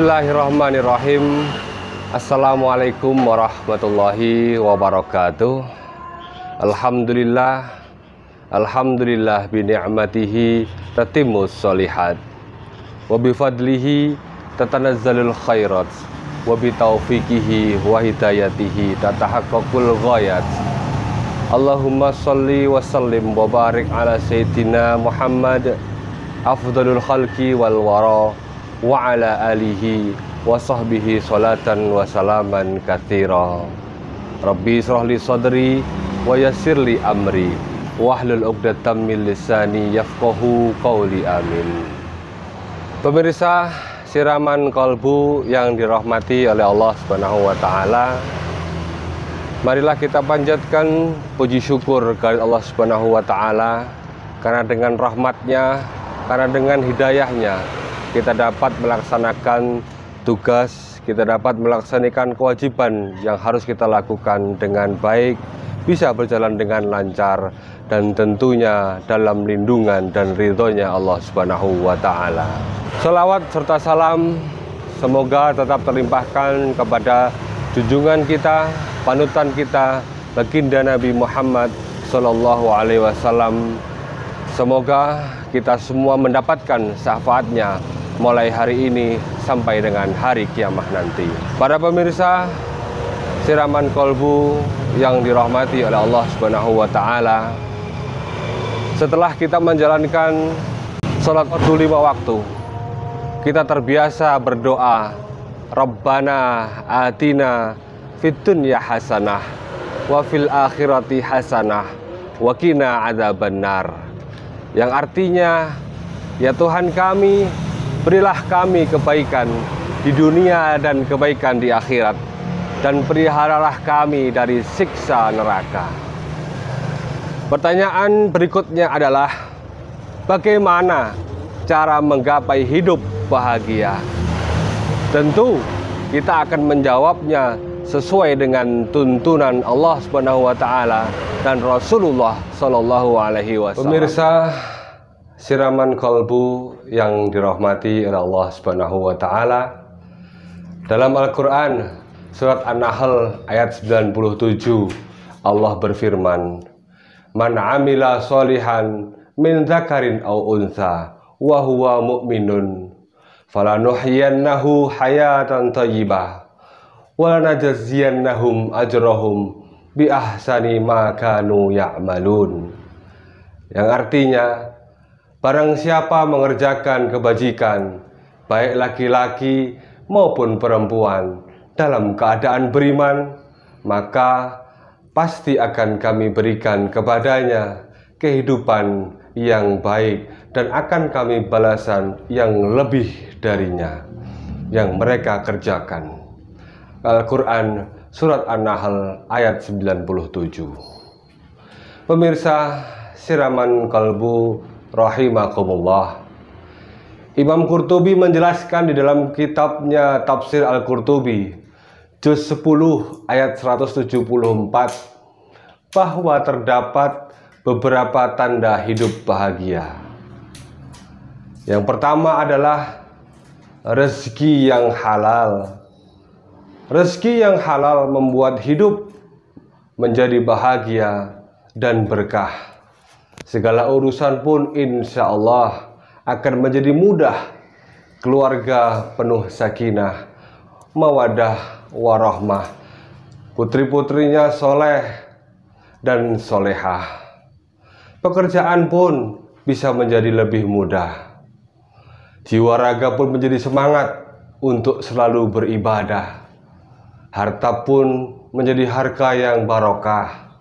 Bismillahirrahmanirrahim. Assalamualaikum warahmatullahi wabarakatuh. Alhamdulillah, alhamdulillah bi ni'matihi tatimmus sholihat, wa bi fadlihi tatanazzalul khairat, wa bi taufiqihi wa hidayatihi tatahaqqaqul ghayat. Allahumma sholli wa sallim wa barik ala sayyidina Muhammad afdalul khalqi wal wara wa ala alihi wa sahbihi salatan wa salaman katsira. Rabbi israh li sadri wa yassir li amri wahlul 'uqdatam min lisani yafqahu qawli. Amin. Pemirsa siraman kalbu yang dirahmati oleh Allah Subhanahu wa taala, marilah kita panjatkan puji syukur kepada Allah Subhanahu wa taala, karena dengan rahmatnya, karena dengan hidayahnya kita dapat melaksanakan tugas, kita dapat melaksanakan kewajiban yang harus kita lakukan dengan baik, bisa berjalan dengan lancar, dan tentunya dalam lindungan dan ridhonya Allah Subhanahu wa ta'ala. Salawat serta salam semoga tetap terlimpahkan kepada junjungan kita, panutan kita, baginda Nabi Muhammad Sallallahu Alaihi Wasallam. Semoga kita semua mendapatkan syafaatnya mulai hari ini sampai dengan hari kiamat nanti. Para pemirsa siraman kolbu yang dirahmati oleh Allah Subhanahu wa taala, setelah kita menjalankan sholat 5 waktu, kita terbiasa berdoa, Rabbana atina fid dunya hasanah wa fil akhirati hasanah wa qina adzabannar. Yang artinya, ya Tuhan kami, berilah kami kebaikan di dunia dan kebaikan di akhirat, dan peliharalah kami dari siksa neraka. Pertanyaan berikutnya adalah, bagaimana cara menggapai hidup bahagia? Tentu kita akan menjawabnya sesuai dengan tuntunan Allah Subhanahu wa taala dan Rasulullah Shallallahu alaihi wasallam. Pemirsa siraman kalbu yang dirahmati oleh Allah Subhanahu wa taala, dalam Al-Qur'an surat An-Nahl ayat 97 Allah berfirman, "Man 'amila sholihan min dzakarin aw untha wa huwa mu'minun falanuhyiyannahu hayatan thayyibah wa lanajziyannahum ajrahum bi ahsani ma kanu ya'malun." Yang artinya, barang siapa mengerjakan kebajikan, baik laki-laki maupun perempuan, dalam keadaan beriman, maka pasti akan kami berikan kepadanya kehidupan yang baik, dan akan kami balasan yang lebih darinya yang mereka kerjakan. Al-Quran surat An-Nahl ayat 97. Pemirsa siraman kalbu rahimakumullah, Imam Qurtubi menjelaskan di dalam kitabnya Tafsir Al-Qurtubi juz 10 ayat 174 bahwa terdapat beberapa tanda hidup bahagia. Yang pertama adalah rezeki yang halal. Rezeki yang halal membuat hidup menjadi bahagia dan berkah. Segala urusan pun insya Allah akan menjadi mudah. Keluarga penuh sakinah, mawadah, warahmah, putri-putrinya soleh dan solehah. Pekerjaan pun bisa menjadi lebih mudah. Jiwa raga pun menjadi semangat untuk selalu beribadah. Harta pun menjadi harga yang barokah,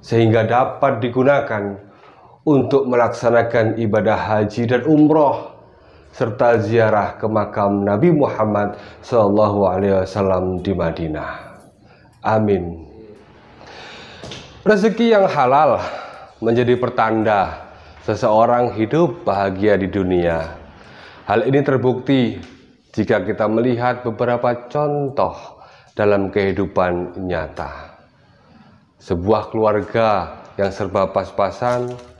sehingga dapat digunakan untuk melaksanakan ibadah haji dan umroh, serta ziarah ke makam Nabi Muhammad SAW di Madinah. Amin. Rezeki yang halal menjadi pertanda seseorang hidup bahagia di dunia. Hal ini terbukti jika kita melihat beberapa contoh dalam kehidupan nyata. Sebuah keluarga yang serba pas-pasan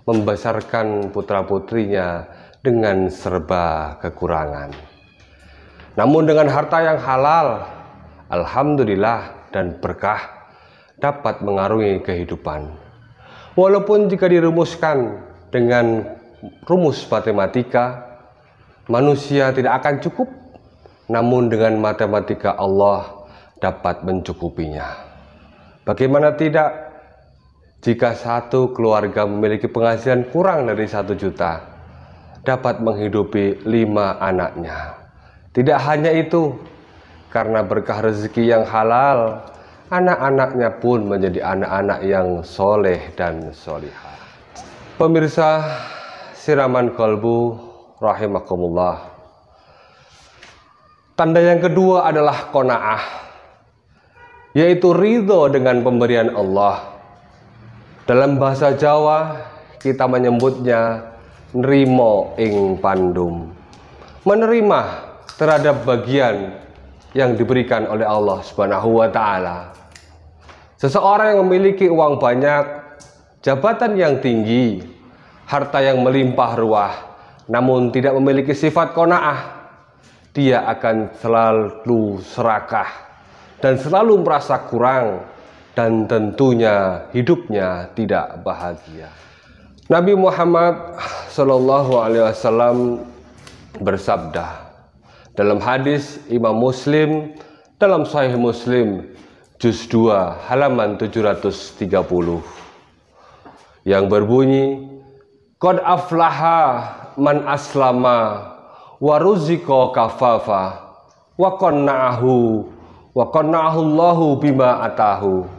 membesarkan putra-putrinya dengan serba kekurangan. Namun dengan harta yang halal, alhamdulillah dan berkah dapat mengarungi kehidupan. Walaupun jika dirumuskan dengan rumus matematika, manusia tidak akan cukup, namun dengan matematika Allah dapat mencukupinya. Bagaimana tidak jika satu keluarga memiliki penghasilan kurang dari 1 juta, dapat menghidupi 5 anaknya. Tidak hanya itu, karena berkah rezeki yang halal, anak-anaknya pun menjadi anak-anak yang soleh dan solihah. Pemirsa siraman kolbu rahimakumullah. Tanda yang kedua adalah qanaah, yaitu ridho dengan pemberian Allah. Dalam bahasa Jawa kita menyebutnya nrimo ing pandum, menerima terhadap bagian yang diberikan oleh Allah Subhanahu wa Ta'ala. Seseorang yang memiliki uang banyak, jabatan yang tinggi, harta yang melimpah ruah, namun tidak memiliki sifat qanaah, dia akan selalu serakah dan selalu merasa kurang, dan tentunya hidupnya tidak bahagia. Nabi Muhammad SAW bersabda dalam hadis Imam Muslim dalam Sahih Muslim juz 2 halaman 730 yang berbunyi, qad aflaha man aslama wa ruziqa kafafa wa qanna'ahu Allahu bima atahu.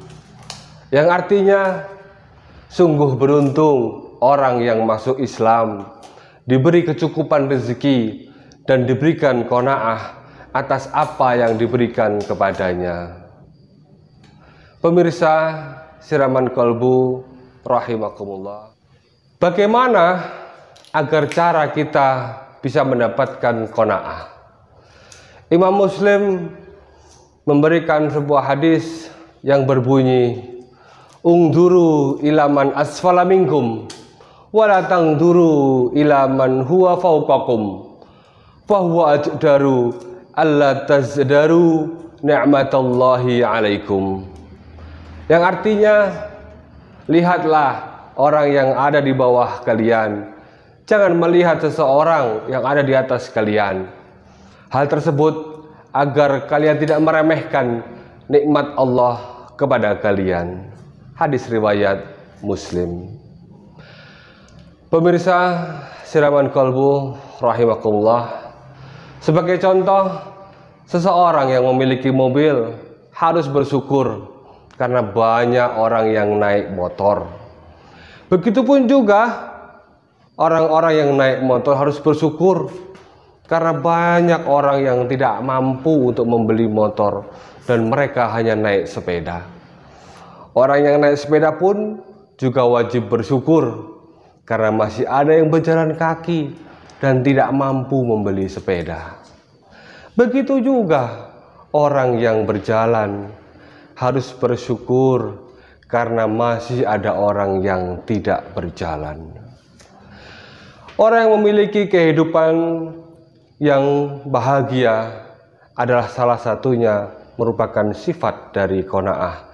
Yang artinya, sungguh beruntung orang yang masuk Islam, diberi kecukupan rezeki dan diberikan qanaah atas apa yang diberikan kepadanya. Pemirsa siraman kolbu rahimakumullah. Bagaimana agar cara kita bisa mendapatkan qanaah? Imam Muslim memberikan sebuah hadis yang berbunyi, ungduru ilaman asfala minkum wala tangduru ilaman huwa fawqakum fahuwa ajdaru alla tazdaru ni'matallahi alaikum. Yang artinya, lihatlah orang yang ada di bawah kalian, jangan melihat seseorang yang ada di atas kalian. Hal tersebut agar kalian tidak meremehkan nikmat Allah kepada kalian. Hadis riwayat Muslim. Pemirsa siraman kolbu rahimakumullah, sebagai contoh, seseorang yang memiliki mobil harus bersyukur karena banyak orang yang naik motor. Begitupun juga orang-orang yang naik motor harus bersyukur karena banyak orang yang tidak mampu untuk membeli motor dan mereka hanya naik sepeda. Orang yang naik sepeda pun juga wajib bersyukur karena masih ada yang berjalan kaki dan tidak mampu membeli sepeda. Begitu juga orang yang berjalan harus bersyukur karena masih ada orang yang tidak berjalan. Orang yang memiliki kehidupan yang bahagia adalah salah satunya merupakan sifat dari qanaah.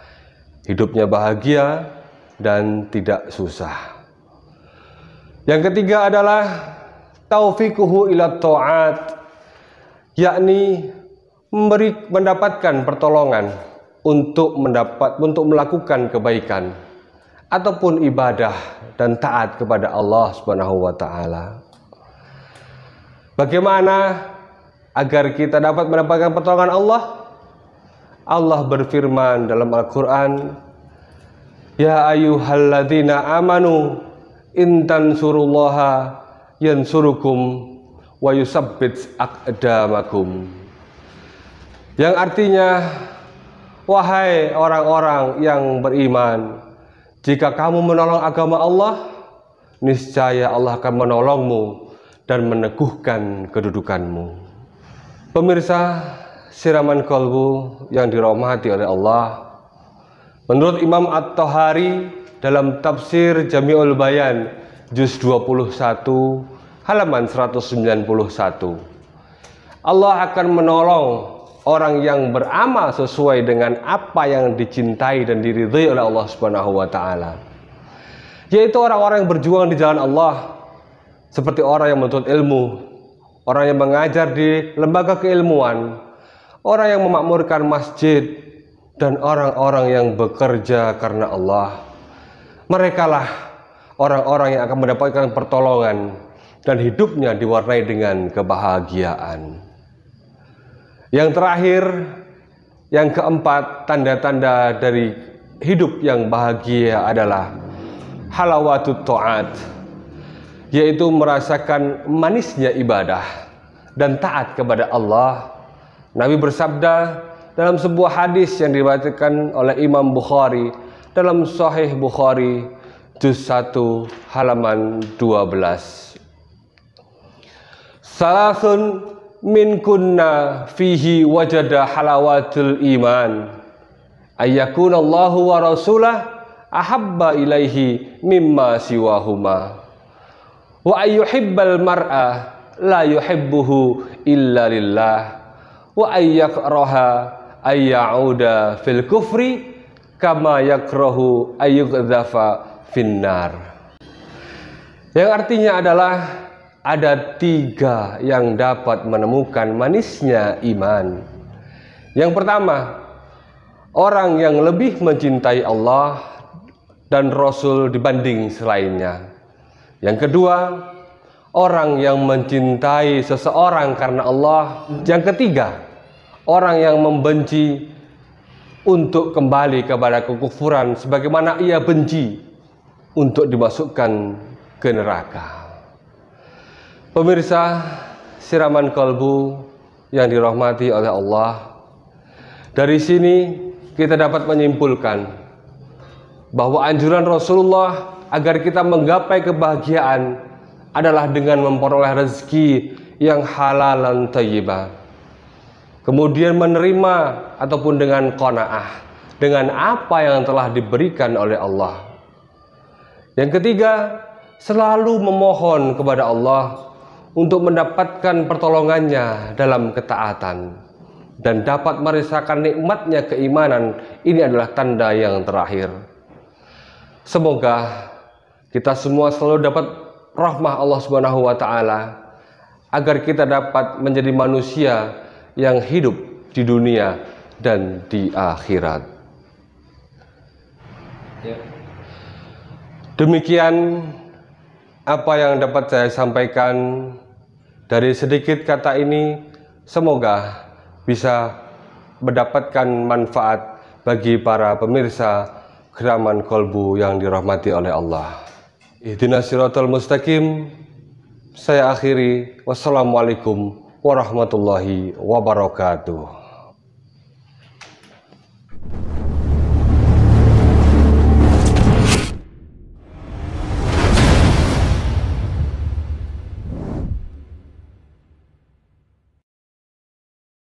Hidupnya bahagia dan tidak susah. Yang ketiga adalah taufiquhu ila ta'at, yakni mendapatkan pertolongan untuk melakukan kebaikan ataupun ibadah dan taat kepada Allah Subhanahu wa Ta'ala. Bagaimana agar kita dapat mendapatkan pertolongan Allah? Allah berfirman dalam Al-Quran, ya ayyuhalladzina amanu in tansurullaha yansurukum wa yusabbit aqdamakum. Yang artinya, wahai orang-orang yang beriman, jika kamu menolong agama Allah, niscaya Allah akan menolongmu dan meneguhkan kedudukanmu. Pemirsa siraman kolbu yang dirahmati oleh Allah, menurut Imam At-Tahari dalam tafsir Jami'ul Bayan juz 21 halaman 191, Allah akan menolong orang yang beramal sesuai dengan apa yang dicintai dan diridhai oleh Allah Subhanahu wa taala. Yaitu orang-orang yang berjuang di jalan Allah, seperti orang yang menuntut ilmu, orang yang mengajar di lembaga keilmuan, orang yang memakmurkan masjid, dan orang-orang yang bekerja karena Allah. Merekalah orang-orang yang akan mendapatkan pertolongan dan hidupnya diwarnai dengan kebahagiaan. Yang terakhir, yang keempat, tanda-tanda dari hidup yang bahagia adalah halawatut ta'at, yaitu merasakan manisnya ibadah dan taat kepada Allah. Nabi bersabda dalam sebuah hadis yang diriwayatkan oleh Imam Bukhari dalam Sahih Bukhari juz 1 halaman 12. Salasun min kunna fihi wajada halawatul iman ayyakuna Allahu wa rasulah ahabba ilaihi mimma siwahuma wa ayyuhibbal mar'a la yuhibbuhu illa lillah wa ayyakraha ayyauda fil kufri kama yakrahu ayyuqdhafa finnar. Yang artinya adalah ada 3 yang dapat menemukan manisnya iman. Yang pertama, orang yang lebih mencintai Allah dan Rasul dibanding selainnya. Yang kedua, orang yang mencintai seseorang karena Allah. Yang ketiga, orang yang membenci untuk kembali kepada kekufuran sebagaimana ia benci untuk dimasukkan ke neraka. Pemirsa Siraman Kolbu yang dirahmati oleh Allah, dari sini kita dapat menyimpulkan bahwa anjuran Rasulullah agar kita menggapai kebahagiaan adalah dengan memperoleh rezeki yang halal dan thayyibah, kemudian menerima ataupun dengan qanaah dengan apa yang telah diberikan oleh Allah. Yang ketiga, selalu memohon kepada Allah untuk mendapatkan pertolongannya dalam ketaatan dan dapat merasakan nikmatnya keimanan. Ini adalah tanda yang terakhir. Semoga kita semua selalu dapat rahmah Allah Subhanahu wa taala agar kita dapat menjadi manusia yang hidup di dunia dan di akhirat. Demikian apa yang dapat saya sampaikan dari sedikit kata ini. Semoga bisa mendapatkan manfaat bagi para pemirsa Siraman Kolbu yang dirahmati oleh Allah. Ihdinas siratal mustaqim. Saya akhiri. Wassalamualaikum warahmatullahi wabarakatuh.